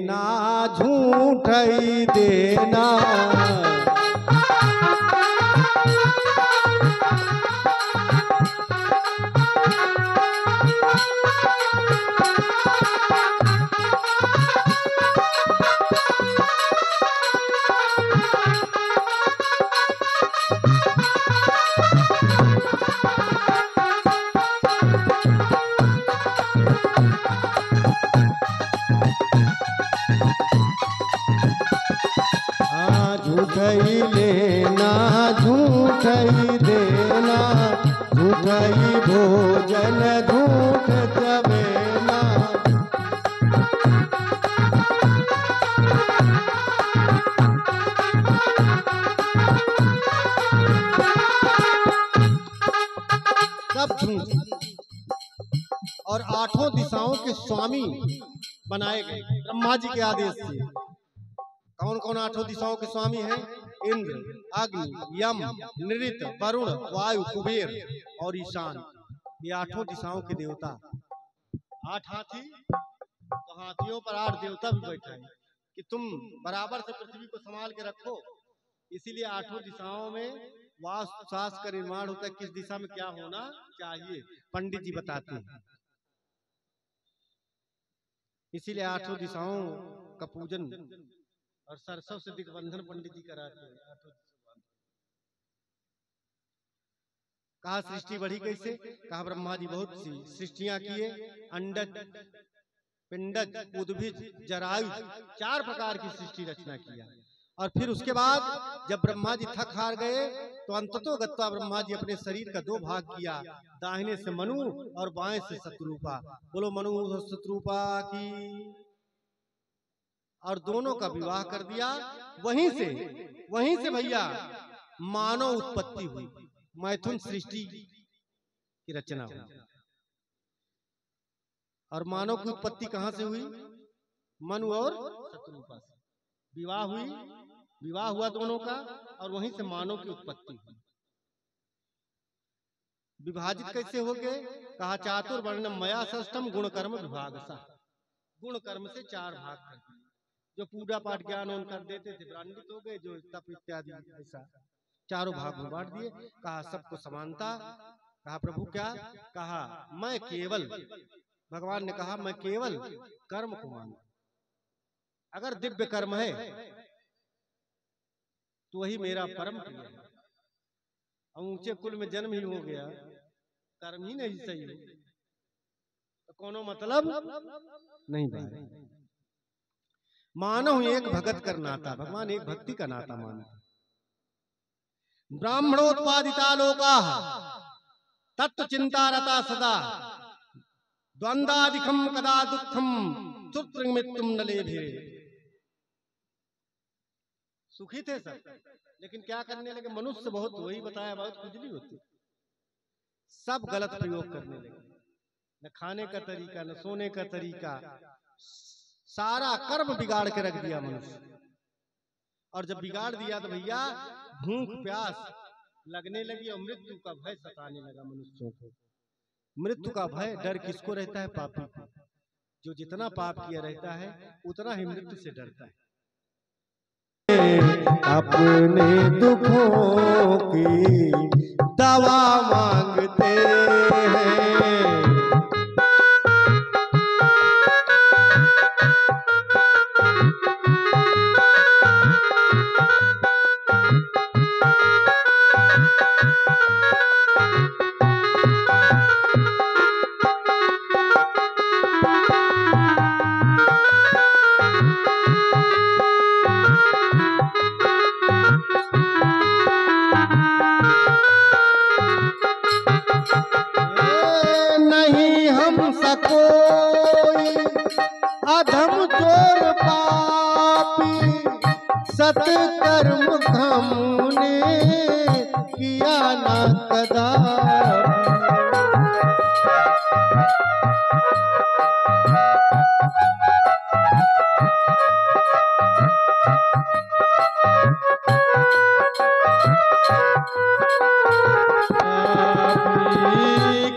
लेना झूठ ही देना। झूठ ही लेना झूठ ही देना, झूठ ही भोजन झूठ चबेना। सब झूठ और आठों दिशाओं के स्वामी बनाए गए ब्रह्मा जी के आदेश से। कौन कौन आठों दिशाओं के स्वामी हैं? इंद्र, अग्नि, यम, नृत, वरुण, वायु, कुबेर और ईशान। ये आठों दिशाओं के देवता। 8 हाथी तो हाथियों पर 8 देवता भी बैठे हैं कि तुम बराबर से पृथ्वी को संभाल के रखो। इसीलिए आठों दिशाओं में वास्तु शास्त्र का निर्माण होता है, किस दिशा में क्या होना चाहिए पंडित जी बताते हैं। इसीलिए आठों दिशाओं का पूजन और सरसों से दिग्बंधन पंडित जी कराते हैं। कहा सृष्टि बढ़ी कैसे? कहा ब्रह्मा जी बहुत सी सृष्टियां किए, अंडज, पिंडज, उद्भिज, जरायु, 4 प्रकार की सृष्टि रचना किया। और फिर उसके बाद जब ब्रह्मा जी थक हार गए तो अंततोगत्वा ब्रह्मा जी अपने शरीर का 2 भाग किया, दाहिने से मनु और बाएं से शत्रुपा। बोलो मनु और शत्रुपा की। और दोनों का विवाह कर दिया। वहीं से भैया मानव उत्पत्ति हुई, मैथुन सृष्टि की रचना हुई। और मानव की उत्पत्ति कहां से हुई? मनु और शत्रुपा से विवाह हुई, विवाह हुआ दोनों का और वहीं से मानव की उत्पत्ति हुई। विभाजित कैसे हो गए? कहा चातुर्वर्ण्यम मया षष्ठम गुण कर्म विभागसा। गुण कर्म से 4 भाग कर दिए। जो पूजा पाठ ज्ञान उन कर देते थे ब्राह्मणित हो गए, जो तप इत्यादि ऐसा 4 भाग में बांट दिए। कहा सबको समानता। कहा प्रभु क्या? कहा मैं केवल, भगवान ने कहा मैं केवल कर्म को मानता। अगर दिव्य कर्म है तो वही मेरा परम प्रिय है। और ऊंचे कुल में जन्म ही हो गया, कर्म ही नहीं सही है तो कोनो मतलब नहीं भाई। मानव एक भगत कर नाता, भगवान एक भक्ति का नाता मानता। ब्राह्मणोत्पादिता लोका तत्व चिंता रता सदा, द्वंद्वादिकम कदा दुखम सूत्र मृत्युम न लेभे। सुखी थे सब, लेकिन क्या करने लगे? मनुष्य बहुत, वही बताया, बहुत खुजली होती, सब गलत प्रयोग करने लगे। न खाने का तरीका, न सोने का तरीका, सारा कर्म बिगाड़ के रख दिया मनुष्य। और जब बिगाड़ दिया तो भैया भूख प्यास लगने लगी और मृत्यु का भय सताने लगा मनुष्यों को। मृत्यु का भय, डर किसको रहता है? पापी को। जो जितना पाप किया रहता है उतना ही मृत्यु से डरता है। अपने दुखों की दवा मांगते हैं, कोई अधम चोर पापी सत्कर्म हमने किया ना कदापि।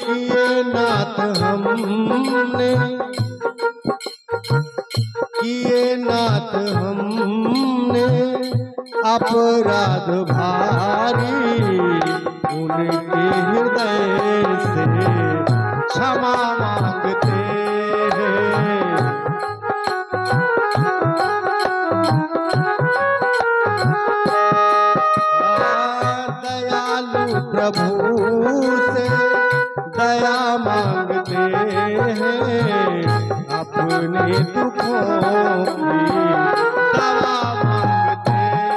किए नाथ हमने, किए अपराध भारी उनके हृदय से क्षमा मांगते हैं। दयालु प्रभु से दया मांगते हैं, अपने दुखों की दवा मांगते हैं।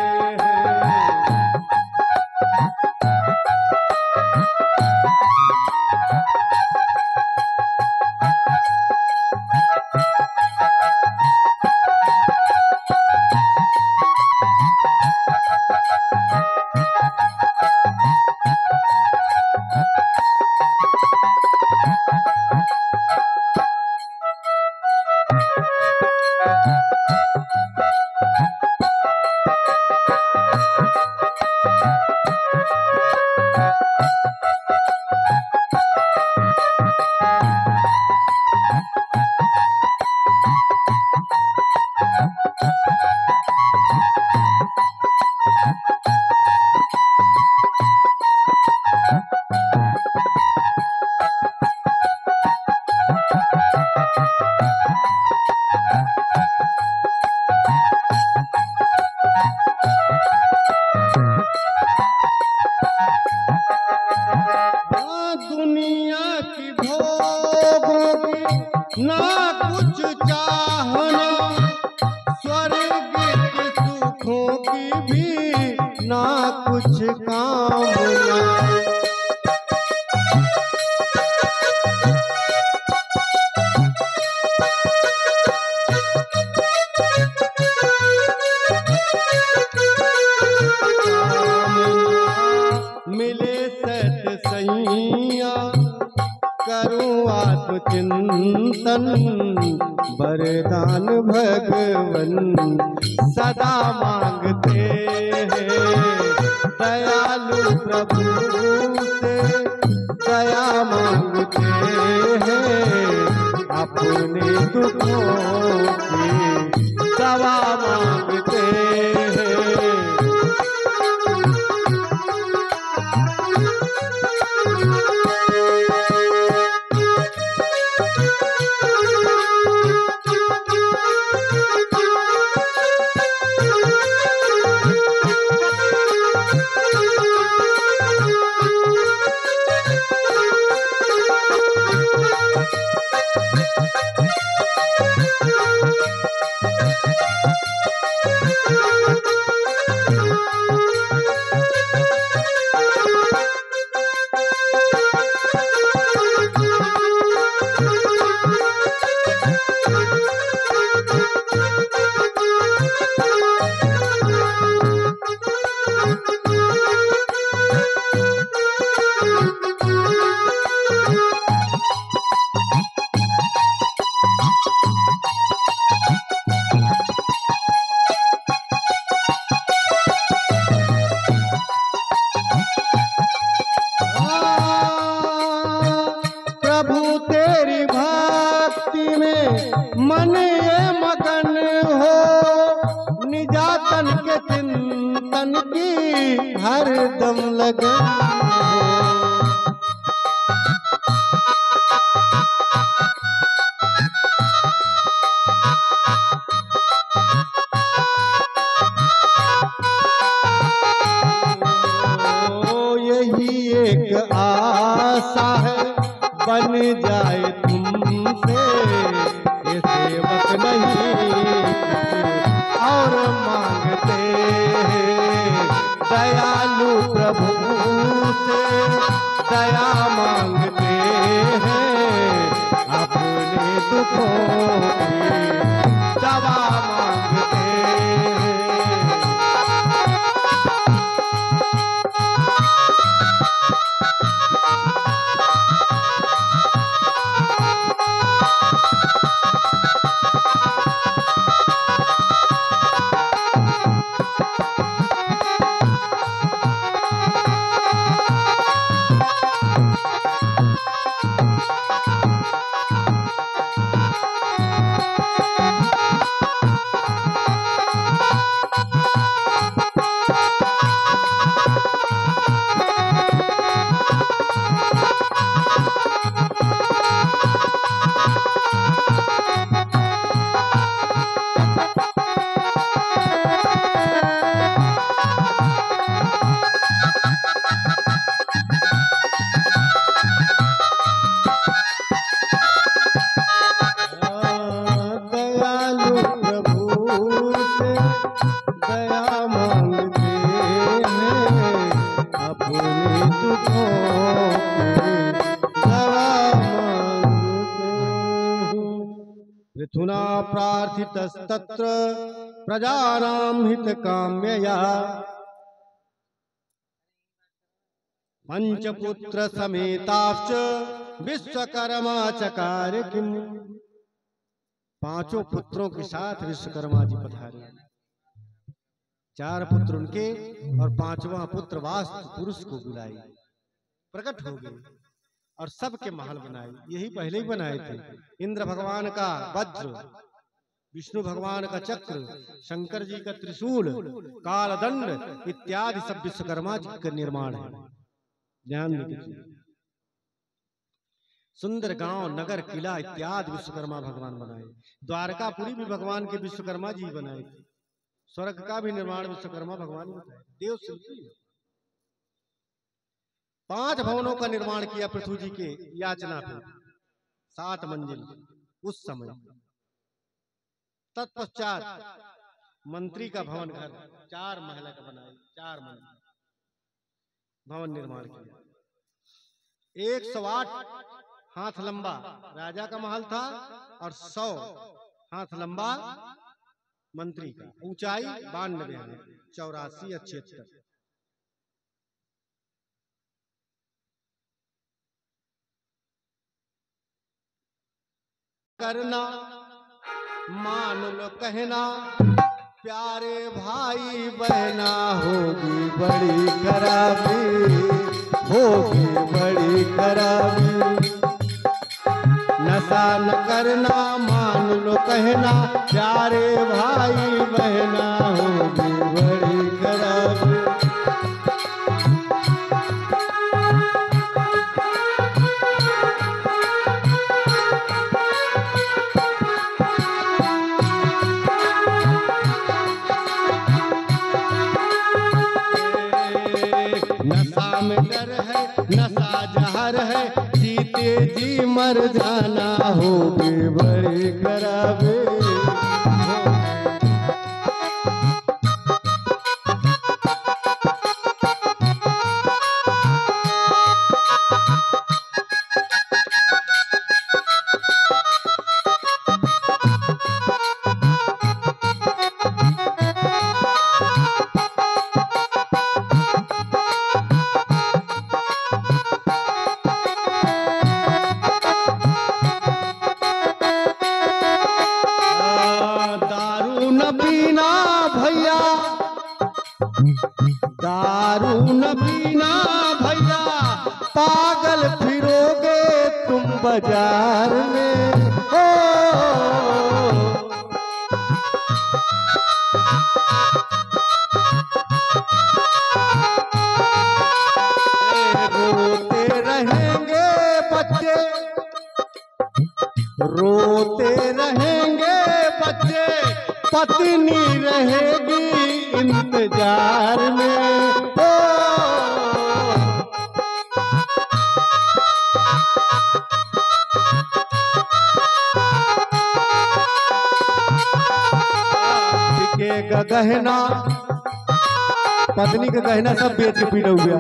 दुनिया की भोगों की ना कुछ चाहना, स्वर्ग के सुखों की भी ना कुछ कामना। मिले सैया करूं आत्मचिंतन, वरदान भगवन सदा मांगते हैं। दयालु प्रभु से दया मांगते हैं, अपने दुखों की दवा मांगते हैं। मन ये मगन हो, निजातन के चिंतन की हर दम लगन हो। यही एक आशा है बन जाए तुमसे, ये सेवक नहीं और मांगते हैं। दयालु प्रभु से दया मांगते हैं, अपने दुखों की दवा मांगते हैं। दया मांगते हैं, अपने दुखों की दवा मांगते हैं। पृथुना प्रार्थितस्तत्र प्रजानां हितकाम्यया, पंचपुत्र समेताश्च विश्वकर्मा चकार किम। पांचों पुत्रों के साथ विश्वकर्मा जी पधारे। चार पुत्र उनके और पांचवा पुत्र वास्तु पुरुष को बुलाई, प्रकट हो गए और सबके महल बनाए। यही पहले ही बनाए थे। इंद्र भगवान का वज्र, विष्णु भगवान का चक्र, शंकर जी का त्रिशूल, कालदंड इत्यादि सब विश्वकर्मा जी का निर्माण है। ध्यान दीजिए। सुंदर गांव, नगर, किला इत्यादि विश्वकर्मा भगवान बनाए। द्वारकापुरी भी भगवान के विश्वकर्मा जी बनाए थे। स्वर्ग का भी निर्माण विश्वकर्मा भगवान ने बताया। देव शिल्पी। 5 भवनों का निर्माण किया पृथ्वी जी के याचना पे, 7 मंजिल उस समय। तत्पश्चात मंत्री का भवन घर 4 महल का बनाए, 4 मंजिल भवन निर्माण किया। 108 हाथ लंबा राजा का महल था और 100 हाथ लंबा मंत्री का। ऊंचाई 92 है, 84 या 76। करना मान लो कहना, प्यारे भाई बहना, होगी बड़ी खराबी, होगी बड़ी खराबी। नशा न करना मान लो कहना, प्यारे भाई बहना, होगी बड़ी खराबी। नशा में डर है, नशा जहर है, जीते जी मर जाना, होगी बड़ी खराबी। दारू न पीना भैया, पागल फिरोगे तुम बाजार में। हो रोते रहेंगे बच्चे, रोते रहेंगे बच्चे, पत्नी रहेगी इंतजार में। ओ बिकेगा गहना, पत्नी का गहना सब बेच के पीटा हुआ।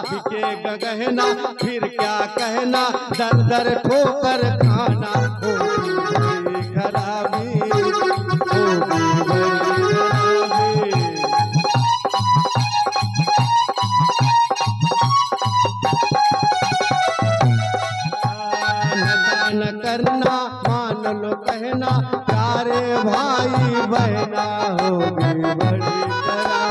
बिकेगा गहना फिर क्या कहना, दर दर ठोकर खाना, होगी खराबी, होगी बड़ी खराबी। नशा न करना मान लो कहना, प्यारे भाई बहना, होगी बड़ी खराबी।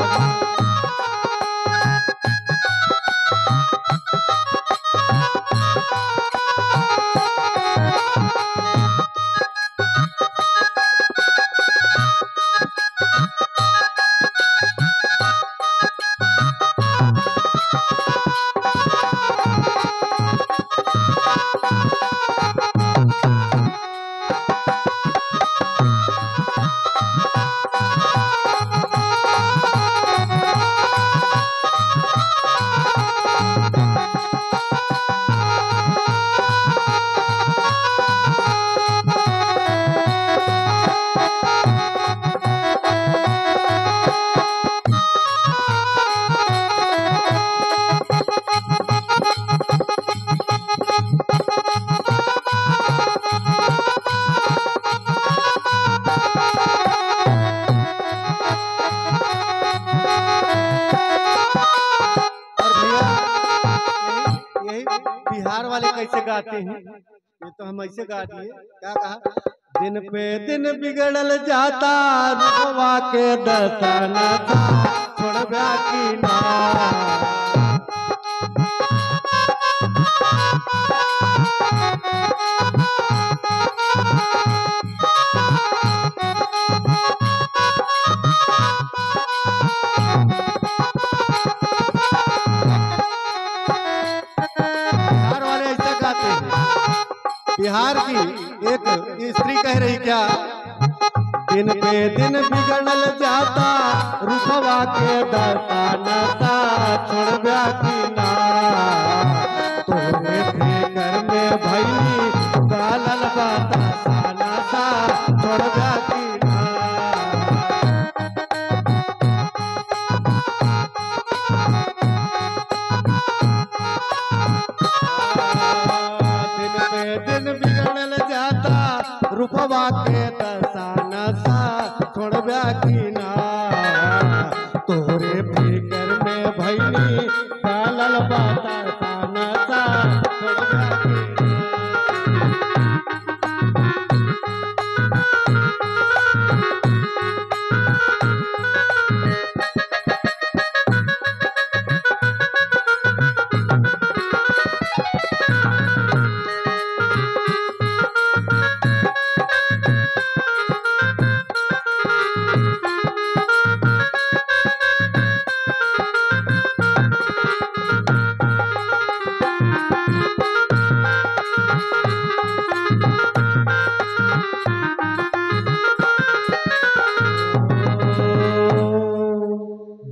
गाते हैं, ये तो हम ऐसे गा दिए। क्या कहा? दिन पे दिन बिगड़ल जाता रूपवा के दसाना था छोड़बा की ना। बिहार की एक स्त्री कह रही क्या? दिन पे दिन बिगड़ल जाता रूपवा के दसाना सा छोड़बा की ना। तोरे घर में भैली गालल बाता साना सा छोड़बा की ना। दिन बिगड़ल जाता रूपवा के दसाना सा छोड़बा की ना। तोरे फिकर में भैली गालल बाता साना सा छोड़बा की ना।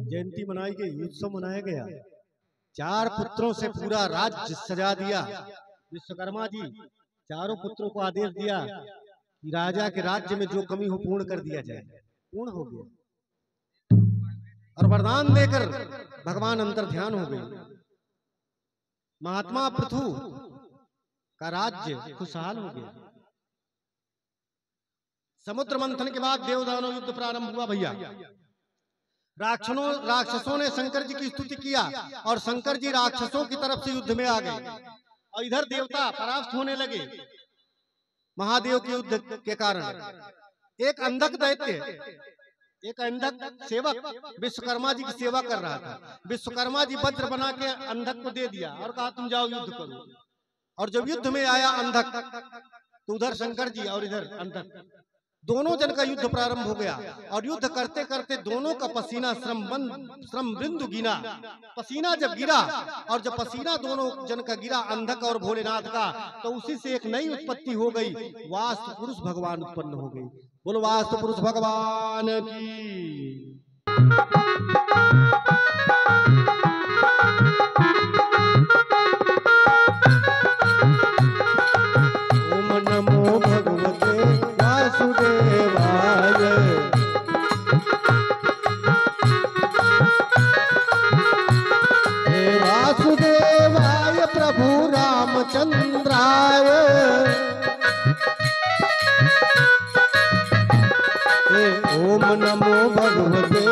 जयंती मनाई गई, उत्सव मनाया गया। 4 पुत्रों से पूरा राज्य सजा दिया। विश्वकर्मा जी चारों पुत्रों को आदेश दिया कि राजा के राज्य में जो कमी हो पूर्ण कर दिया जाए। पूर्ण हो गया और वरदान देकर भगवान अंतर ध्यान हो गए। महात्मा पृथु का राज्य खुशहाल हो गया। समुद्र मंथन के बाद देवदानव युद्ध प्रारंभ हुआ भैया। राक्षसों ने शंकर जी की स्तुति किया और शंकर जी राक्षसों की तरफ से युद्ध में आ गए और इधर देवता परास्त होने लगे महादेव के युद्ध के कारण। एक अंधक दैत्य, एक अंधक सेवक विश्वकर्मा जी की सेवा कर रहा था। विश्वकर्मा जी वज्र बना के अंधक को दे दिया और कहा तुम जाओ युद्ध करो। और जब युद्ध में आया अंधक तो उधर शंकर जी और इधर अंधक, दोनों जन का युद्ध प्रारंभ हो गया। और युद्ध करते करते दोनों का पसीना श्रम बिंदु गिना। पसीना जब गिरा और जब पसीना दोनों जन का गिरा अंधक और भोलेनाथ का, तो उसी से एक नई उत्पत्ति हो गई। वास्तु पुरुष भगवान उत्पन्न हो गई। बोलो वास्तु पुरुष भगवान की। ओम नमो भगवते वासुदेवाय। हे वासुदेवाय प्रभु रामचंद्राय। हे ओम नमो भगवते